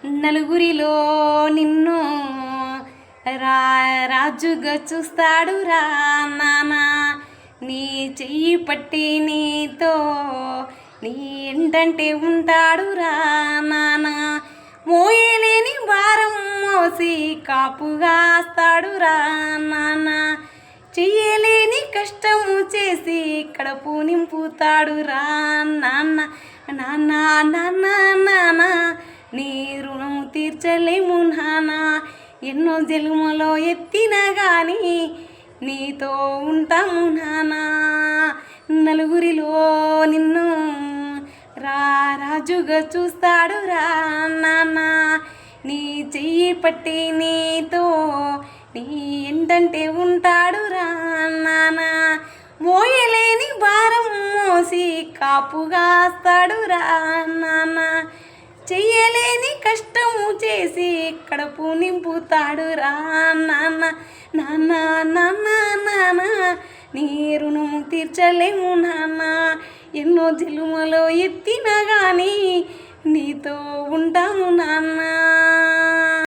నలుగురిలో నిన్ను రాజుగా చూస్తాడు రా నాన్న. నీ చెయ్యి పట్టి నీతో నీ ఏంటంటే ఉంటాడు రా నాన్న. మోయలేని భారం మోసి కాపుగాస్తాడు రా నాన్న. చెయ్యలేని కష్టము చేసి కడుపు నింపుతాడు రా నాన్న. నాన్న నాన్న నాన్న నీ రుణము తీర్చలేము నాన్న. ఎన్నో జన్మలో ఎత్తినా కానీ నీతో ఉంటాము నాన్న. నలుగురిలో నిన్ను రాజుగా చూస్తాడు రా నాన్న. నీ చెయ్యి పట్టి నీతో నీ ఏంటంటే ఉంటాడు రా నాన్న. మోయలేని భారం మోసి కాపుగాస్తాడు రా నాన్న. చెయ్యలేని కష్టము చేసి కడుపు నింపుతాడు రా నాన్న. నాన్న నాన్న నాన్న నీ రుణము తీర్చలేము నాన్న. ఎన్నో జన్మలో ఎత్తినా కానీ నీతో ఉంటాము నాన్న.